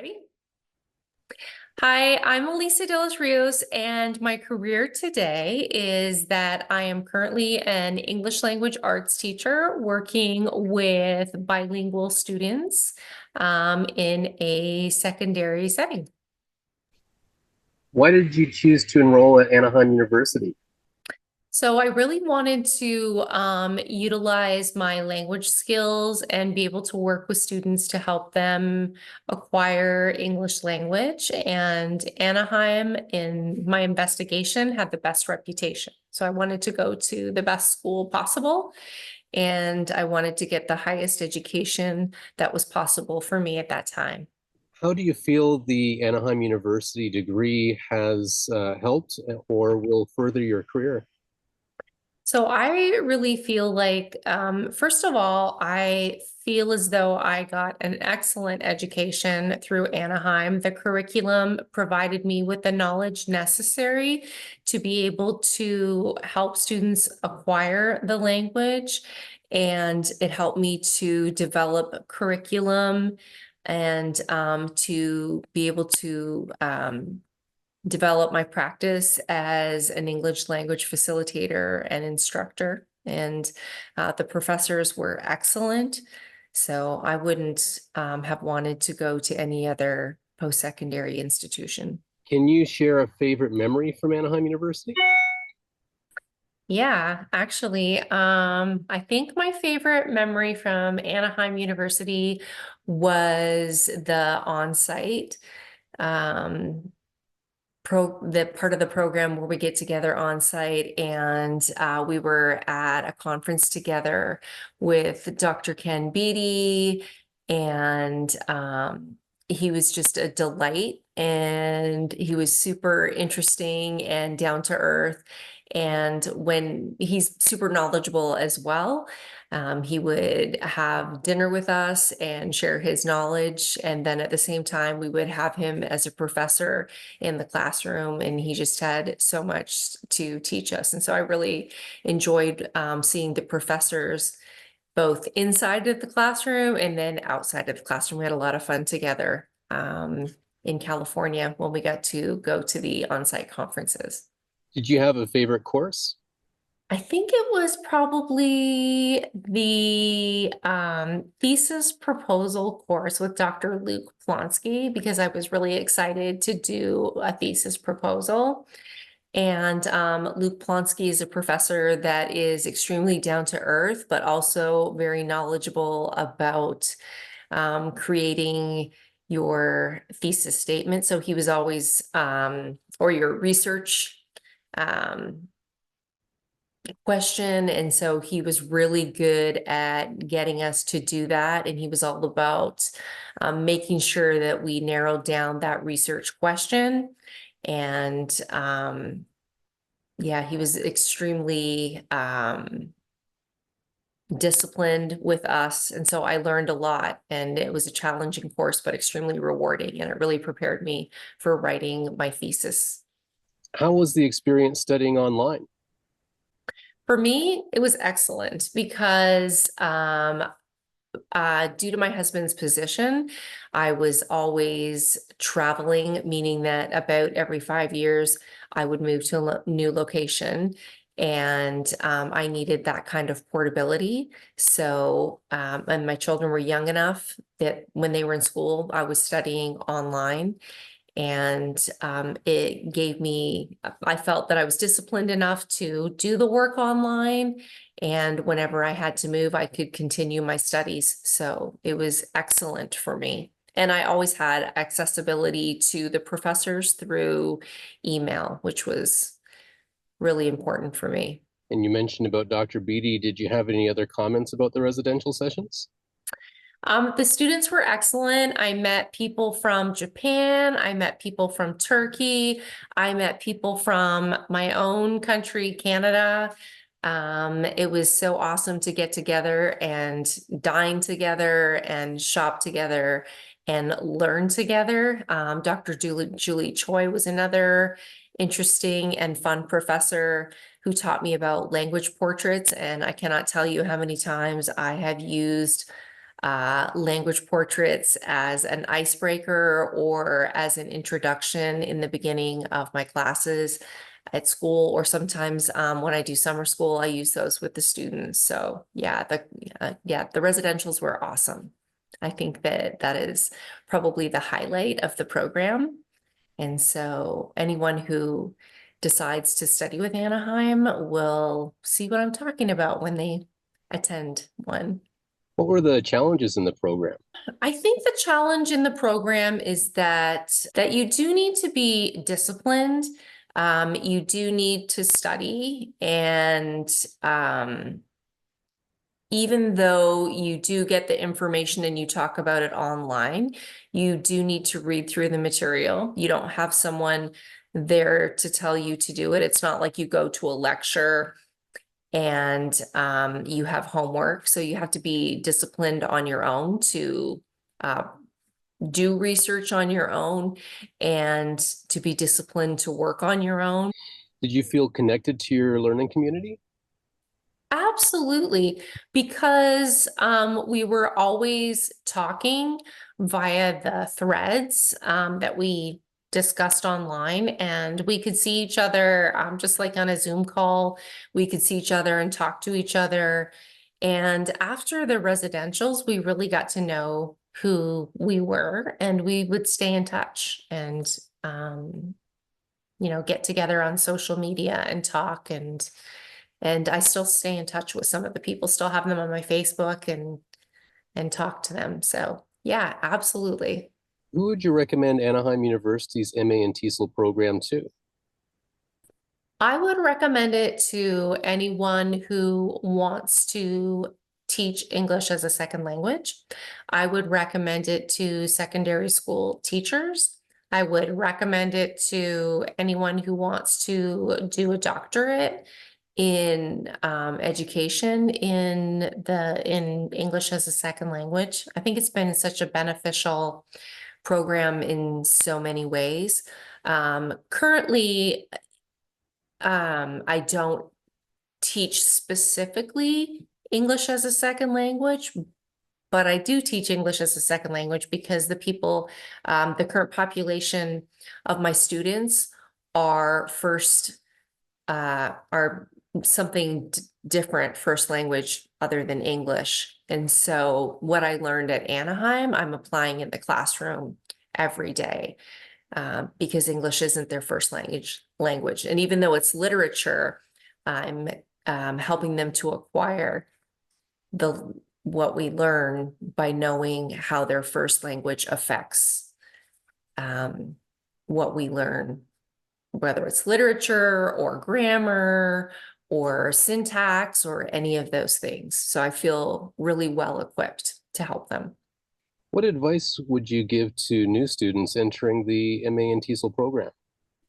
Ready? Hi, I'm Elisa Rios, and my career today is that I am currently an English language arts teacher working with bilingual students in a secondary setting. Why did you choose to enroll at Anaheim University? So I really wanted to utilize my language skills and be able to work with students to help them acquire English language. And Anaheim, in my investigation, had the best reputation. So I wanted to go to the best school possible, and I wanted to get the highest education that was possible for me at that time. How do you feel the Anaheim University degree has helped or will further your career? So I really feel like, first of all, I feel as though I got an excellent education through Anaheim. The curriculum provided me with the knowledge necessary to be able to help students acquire the language, and it helped me to develop curriculum and to be able to develop my practice as an English language facilitator and instructor. And the professors were excellent. So I wouldn't have wanted to go to any other post-secondary institution. Can you share a favorite memory from Anaheim University? Yeah, actually, I think my favorite memory from Anaheim University was the on-site. Um, the part of the program where we get together on site, and we were at a conference together with Dr. Ken Beatty, and he was just a delight, and he was super interesting and down to earth. And when he's super knowledgeable as well, he would have dinner with us and share his knowledge. And then at the same time, we would have him as a professor in the classroom, and he just had so much to teach us. And so I really enjoyed seeing the professors both inside of the classroom and then outside of the classroom. We had a lot of fun together in California when we got to go to the on-site conferences. Did you have a favorite course? I think it was probably the thesis proposal course with Dr. Luke Plonsky, because I was really excited to do a thesis proposal. And Luke Plonsky is a professor that is extremely down to earth, but also very knowledgeable about creating your thesis statement. So he was always, or your research um, question. And so he was really good at getting us to do that. And he was all about making sure that we narrowed down that research question. And yeah, he was extremely disciplined with us. And so I learned a lot, and it was a challenging course, but extremely rewarding. And it really prepared me for writing my thesis. How was the experience studying online? For me, it was excellent because due to my husband's position, I was always traveling, meaning that about every 5 years, I would move to a new location. And I needed that kind of portability. So, and my children were young enough that when they were in school, I was studying online. And it gave me, I felt that I was disciplined enough to do the work online. And whenever I had to move, I could continue my studies. So it was excellent for me. And I always had accessibility to the professors through email, which was really important for me. And you mentioned about Dr. Beatty. Did you have any other comments about the residential sessions? The students were excellent. I met people from Japan. I met people from Turkey. I met people from my own country, Canada. It was so awesome to get together and dine together and shop together and learn together. Dr. Julie Choi was another interesting and fun professor who taught me about language portraits. And I cannot tell you how many times I have used language portraits as an icebreaker or as an introduction in the beginning of my classes at school, or sometimes when I do summer school, I use those with the students. So yeah, the residentials were awesome. I think that that is probably the highlight of the program. And so anyone who decides to study with Anaheim will see what I'm talking about when they attend one. What were the challenges in the program? I think the challenge in the program is that you do need to be disciplined. You do need to study, and even though you do get the information and you talk about it online, you do need to read through the material. You don't have someone there to tell you to do it. It's not like you go to a lecture and you have homework. So you have to be disciplined on your own to uh, do research on your own and to be disciplined to work on your own. Did you feel connected to your learning community? Absolutely, because we were always talking via the threads that we discussed online, and we could see each other just like on a Zoom call. We could see each other and talk to each other. And after the residentials, we really got to know who we were, and we would stay in touch and get together on social media and talk, and I still stay in touch with some of the people, still have them on my Facebook and talk to them. So yeah, absolutely. Who would you recommend Anaheim University's MA and TESOL program to? I would recommend it to anyone who wants to teach English as a second language. I would recommend it to secondary school teachers. I would recommend it to anyone who wants to do a doctorate in education in English as a second language. I think it's been such a beneficial program in so many ways. Currently, I don't teach specifically English as a second language, but I do teach English as a second language because the current population of my students are are something different first language other than English. And so what I learned at Anaheim, I'm applying in the classroom every day because English isn't their first language. And even though it's literature, I'm helping them to acquire what we learn by knowing how their first language affects what we learn, whether it's literature or grammar or syntax or any of those things. So I feel really well equipped to help them. What advice would you give to new students entering the MA and TESOL program?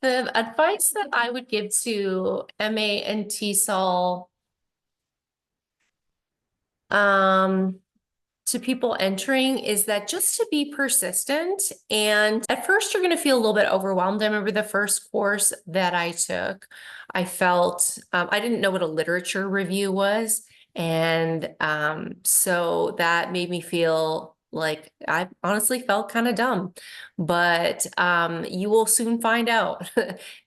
The advice that I would give to MA and TESOL, to people entering, is that just to be persistent. And at first, you're going to feel a little bit overwhelmed. I remember the first course that I took, I felt I didn't know what a literature review was. And so that made me feel like I honestly felt kind of dumb. But you will soon find out,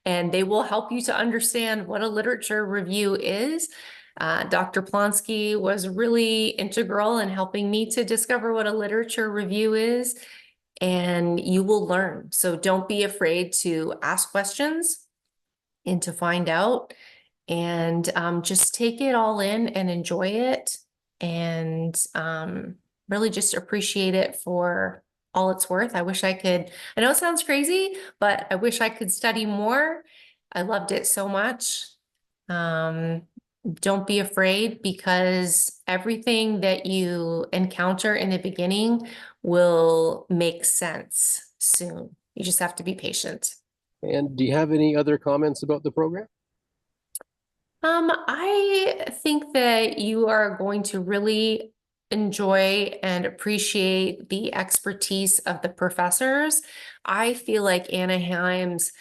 and they will help you to understand what a literature review is. Dr. Plonsky was really integral in helping me to discover what a literature review is, and you will learn. So don't be afraid to ask questions and to find out, and just take it all in and enjoy it, and really just appreciate it for all it's worth. I know it sounds crazy, but I wish I could study more. I loved it so much. Don't be afraid, because everything that you encounter in the beginning will make sense soon. You just have to be patient. And do you have any other comments about the program? I think that you are going to really enjoy and appreciate the expertise of the professors. I feel like Anaheim's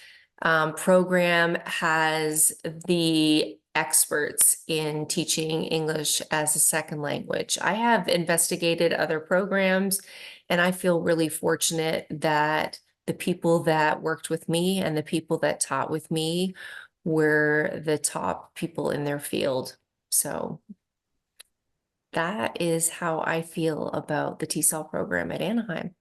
program has the experts in teaching English as a second language. I have investigated other programs, and I feel really fortunate that the people that worked with me and the people that taught with me were the top people in their field. So that is how I feel about the TESOL program at Anaheim.